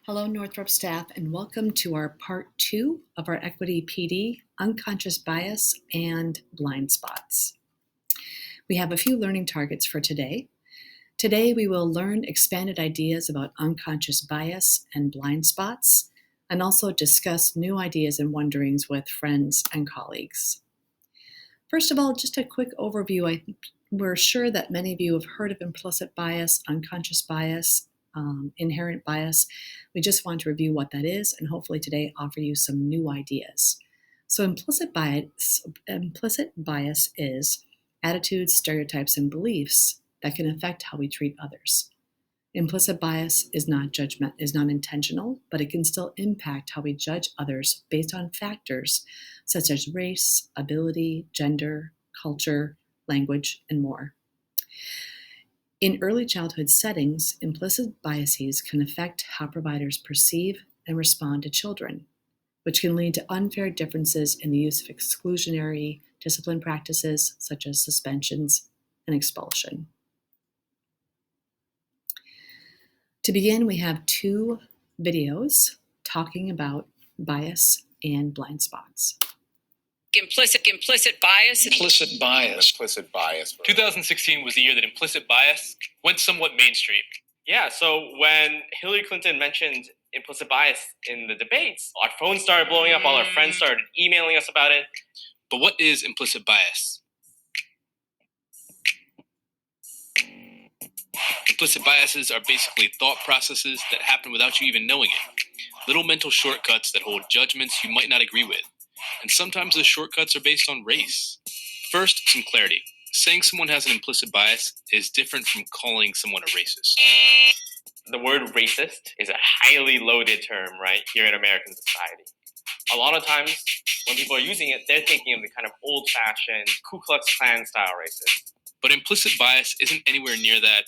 Hello, Northrop staff, and welcome to our part 2 of our Equity PD, Unconscious Bias and Blind Spots. We have a few learning targets for today. Today, we will learn expanded ideas about unconscious bias and blind spots, and also discuss new ideas and wonderings with friends and colleagues. First of all, just a quick overview. We're sure that many of you have heard of implicit bias, unconscious bias, inherent bias. We just want to review what that is and hopefully today offer you some new ideas. So implicit bias is attitudes, stereotypes, and beliefs that can affect how we treat others. Implicit bias is not intentional, but it can still impact how we judge others based on factors such as race, ability, gender, culture, language, and more. In early childhood settings, implicit biases can affect how providers perceive and respond to children, which can lead to unfair differences in the use of exclusionary discipline practices such as suspensions and expulsion. To begin, we have 2 videos talking about bias and blind spots. Implicit bias. Implicit bias. Implicit bias. 2016 was the year that implicit bias went somewhat mainstream. Yeah, so when Hillary Clinton mentioned implicit bias in the debates, our phones started blowing up, all our friends started emailing us about it. But what is implicit bias? Implicit biases are basically thought processes that happen without you even knowing it. Little mental shortcuts that hold judgments you might not agree with. And sometimes the shortcuts are based on race. First, some clarity. Saying someone has an implicit bias is different from calling someone a racist. The word racist is a highly loaded term, right, here in American society. A lot of times, when people are using it, they're thinking of the kind of old-fashioned Ku Klux Klan style racist. But implicit bias isn't anywhere near that,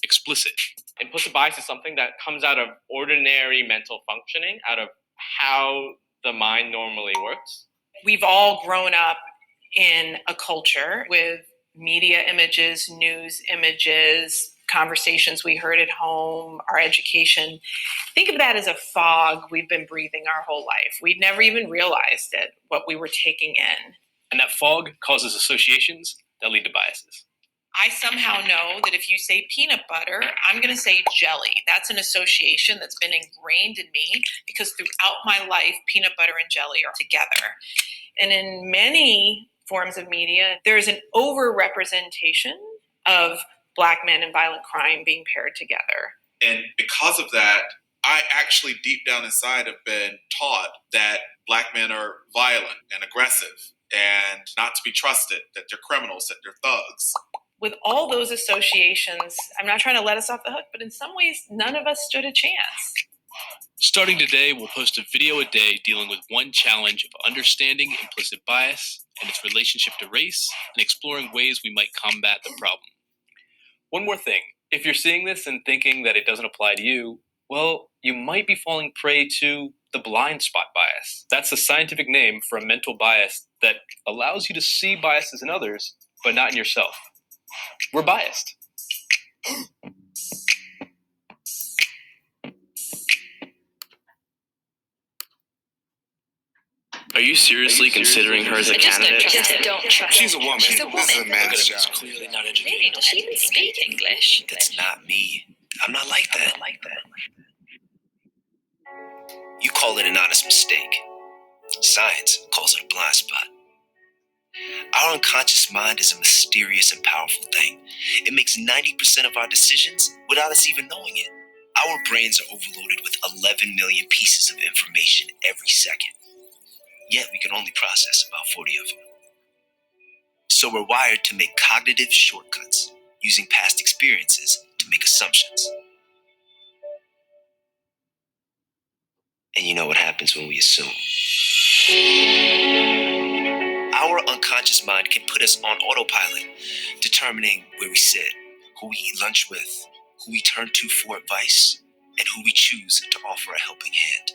explicit. Implicit bias is something that comes out of ordinary mental functioning, out of how the mind normally works. We've all grown up in a culture with media images, news images, conversations we heard at home, our education. Think of that as a fog we've been breathing our whole life. We'd never even realized it, what we were taking in. And that fog causes associations that lead to biases. I somehow know that if you say peanut butter, I'm going to say jelly. That's an association that's been ingrained in me because throughout my life, peanut butter and jelly are together. And in many forms of media, there's an overrepresentation of Black men and violent crime being paired together. And because of that, I actually deep down inside have been taught that Black men are violent and aggressive and not to be trusted, that they're criminals, that they're thugs. With all those associations, I'm not trying to let us off the hook, but in some ways, none of us stood a chance. Starting today, we'll post a video a day dealing with one challenge of understanding implicit bias and its relationship to race and exploring ways we might combat the problem. One more thing, if you're seeing this and thinking that it doesn't apply to you, well, you might be falling prey to the blind spot bias. That's the scientific name for a mental bias that allows you to see biases in others, but not in yourself. We're biased. Are you seriously considering her as a candidate? Just don't trust She's a woman. She's a woman. This is a man's She's job. clearly not educated. Maybe does she even speak English? That's not me. I'm not like that. You call it an honest mistake. Science calls it a blind spot. Our unconscious mind is a mysterious and powerful thing. It makes 90% of our decisions without us even knowing it. Our brains are overloaded with 11 million pieces of information every second. Yet we can only process about 40 of them. So we're wired to make cognitive shortcuts, using past experiences to make assumptions. And you know what happens when we assume. Our unconscious mind can put us on autopilot, determining where we sit, who we eat lunch with, who we turn to for advice, and who we choose to offer a helping hand.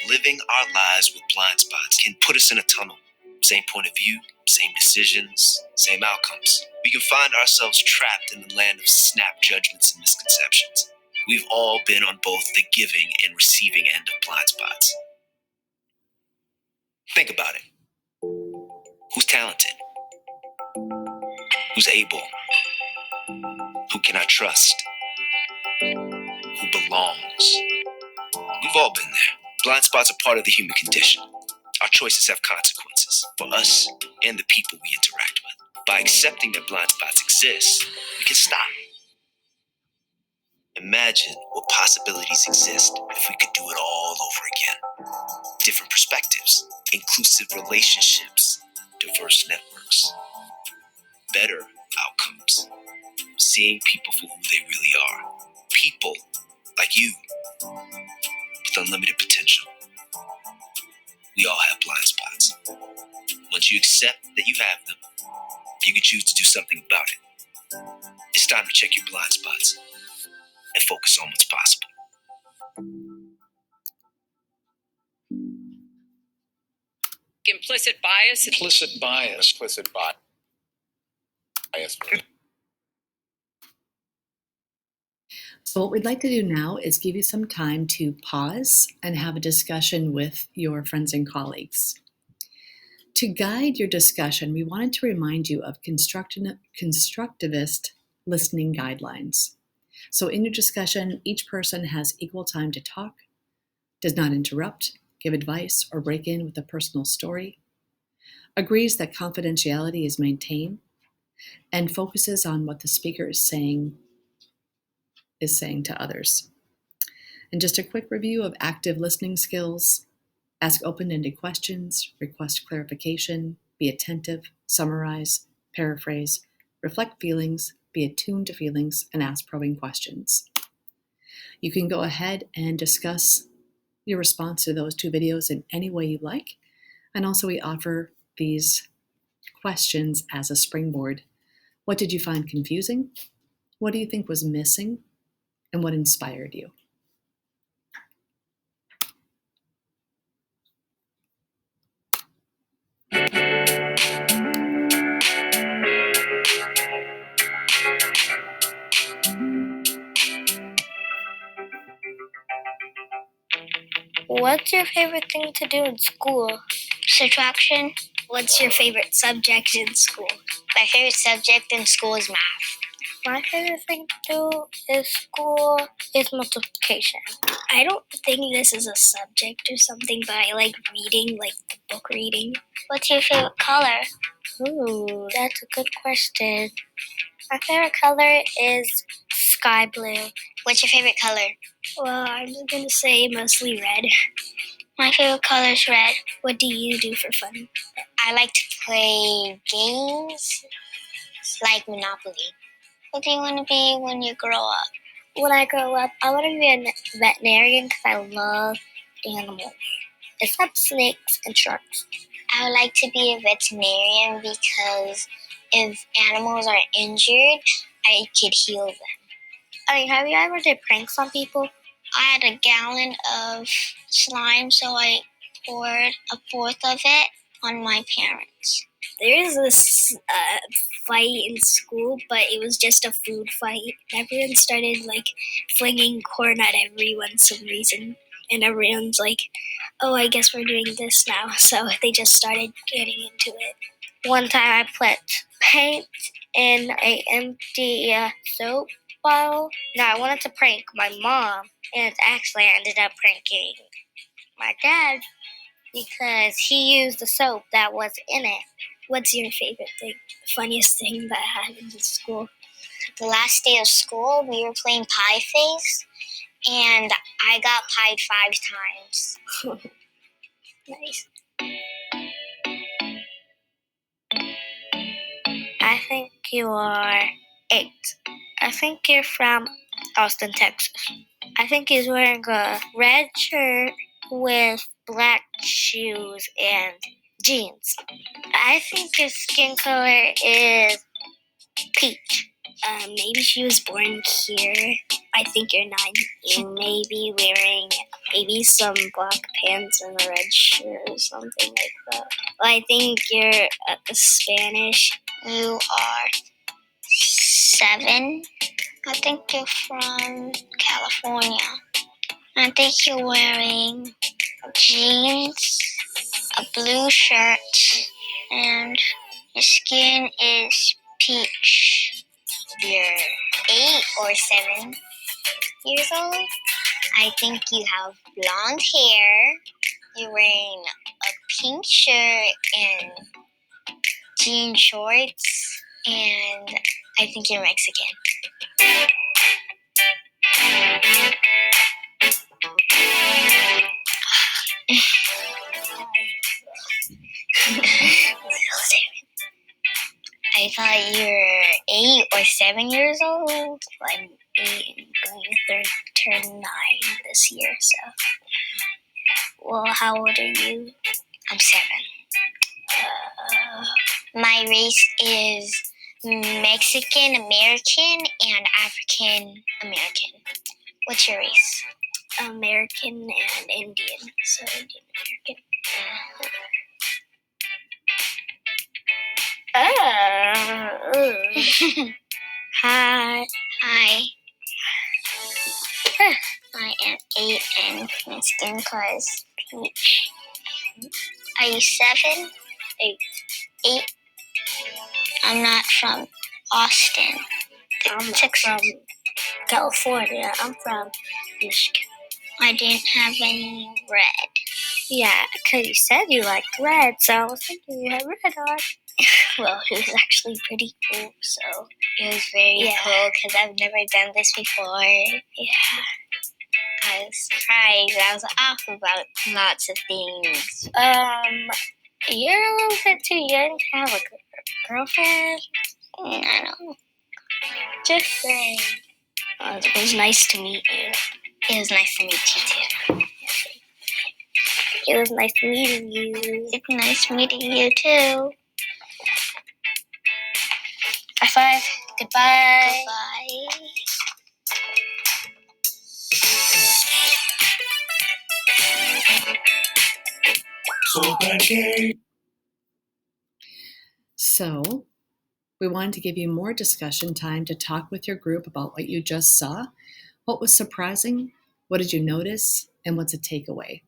Living our lives with blind spots can put us in a tunnel. Same point of view, same decisions, same outcomes. We can find ourselves trapped in the land of snap judgments and misconceptions. We've all been on both the giving and receiving end of blind spots. Think about it. Who's talented? Who's able? Who can I trust? Who belongs? We've all been there. Blind spots are part of the human condition. Our choices have consequences for us and the people we interact with. By accepting that blind spots exist, we can stop. Imagine what possibilities exist if we could do it all over again. Different perspectives, inclusive relationships, diverse networks, better outcomes, seeing people for who they really are. People like you with unlimited potential. We all have blind spots. Once you accept that you have them, you can choose to do something about it. It's time to check your blind spots and focus on what's possible. Implicit bias. Implicit bias. Implicit bias. So what we'd like to do now is give you some time to pause and have a discussion with your friends and colleagues. To guide your discussion, we wanted to remind you of constructivist listening guidelines. So in your discussion, each person has equal time to talk, does not interrupt, give advice, or break in with a personal story, agrees that confidentiality is maintained, and focuses on what the speaker is saying to others. And just a quick review of active listening skills: ask open-ended questions, request clarification, be attentive, summarize, paraphrase, reflect feelings, be attuned to feelings, and ask probing questions. You can go ahead and discuss your response to those two videos in any way you like. And also we offer these questions as a springboard. What did you find confusing? What do you think was missing? And what inspired you? What's your favorite thing to do in school? Subtraction. What's your favorite subject in school? My favorite subject in school is math. My favorite thing to do in school is multiplication. I don't think this is a subject or something, but I like reading, like the book reading. What's your favorite color? Ooh, that's a good question. My favorite color is sky blue. What's your favorite color? Well, I'm going to say mostly red. My favorite color is red. What do you do for fun? I like to play games like Monopoly. What do you want to be when you grow up? When I grow up, I want to be a veterinarian because I love animals, except snakes and sharks. I would like to be a veterinarian because if animals are injured, I could heal them. Have you ever did pranks on people? I had a gallon of slime, so I poured a fourth of it on my parents. There is this fight in school, but it was just a food fight. Everyone started flinging corn at everyone for some reason. And everyone's like, oh, I guess we're doing this now. So they just started getting into it. One time I put paint in an empty soap bottle. Now I wanted to prank my mom, and actually I ended up pranking my dad because he used the soap that was in it. What's your favorite thing, funniest thing that happened in school? The last day of school, we were playing Pie Face, and I got pied 5 times. Nice. I think you are 8. I think you're from Austin, Texas. I think he's wearing a red shirt with black shoes and jeans. I think his skin color is peach. Maybe she was born here. I think you're 9. You may be wearing maybe some black pants and a red shirt or something like that. Well, I think you're Spanish. You are 7. I think you're from California. I think you're wearing jeans, a blue shirt, and your skin is peach. You're 8 or 7 years old. I think you have blonde hair. You're wearing a pink shirt and jean shorts, and I think you're Mexican. I thought you were 8 or 7 years old. I'm 8 and going to turn 9 this year, so. Well, how old are you? I'm 7. My race is Mexican American and African American. What's your race? American and Indian, so Indian American. Hi. Hi. I am 8 and my skin color is peach. Are you 7? 8. I'm not from Austin. I'm from California. I'm from Michigan. I didn't have any red. Yeah, because you said you liked red, so I was thinking you had red on. Well, it was actually pretty cool, so it was very cool because I've never done this before. Yeah. I was surprised. I was off about lots of things. You're a little bit too young to have a girlfriend. I don't know. Just saying. It was nice to meet you. It was nice to meet you too. It was nice meeting you. It's nice meeting you too. High five. Goodbye. Goodbye. So, we wanted to give you more discussion time to talk with your group about what you just saw. What was surprising? What did you notice? And what's a takeaway?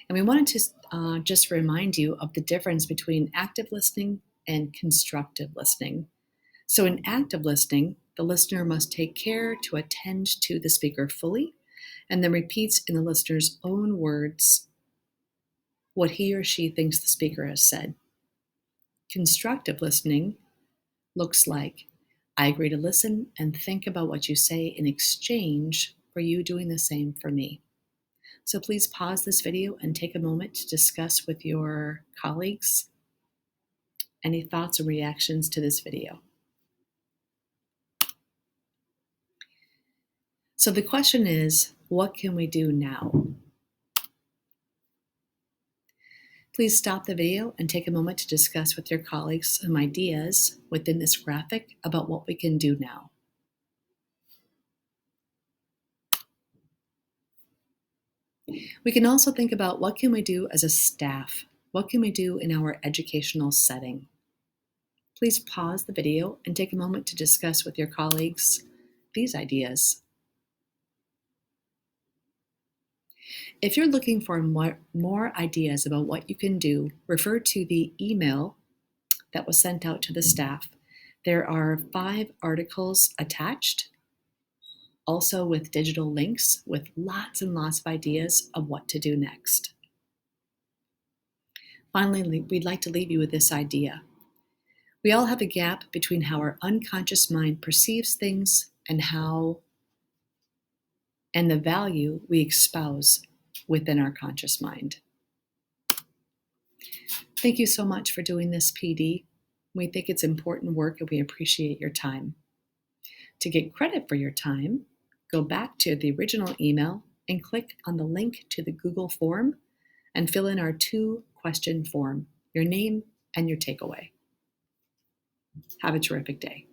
And we wanted to just remind you of the difference between active listening and constructive listening. So, in active listening, the listener must take care to attend to the speaker fully and then repeats in the listener's own words what he or she thinks the speaker has said. Constructive listening looks like, I agree to listen and think about what you say in exchange for you doing the same for me. So please pause this video and take a moment to discuss with your colleagues any thoughts or reactions to this video. So the question is, what can we do now? Please stop the video and take a moment to discuss with your colleagues some ideas within this graphic about what we can do now. We can also think about what can we do as a staff? What can we do in our educational setting? Please pause the video and take a moment to discuss with your colleagues these ideas. If you're looking for more ideas about what you can do, refer to the email that was sent out to the staff. There are 5 articles attached, also with digital links with lots and lots of ideas of what to do next. Finally, we'd like to leave you with this idea. We all have a gap between how our unconscious mind perceives things and the value we espouse within our conscious mind. Thank you so much for doing this, PD. We think it's important work and we appreciate your time. To get credit for your time, go back to the original email and click on the link to the Google form and fill in our 2-question form, your name and your takeaway. Have a terrific day.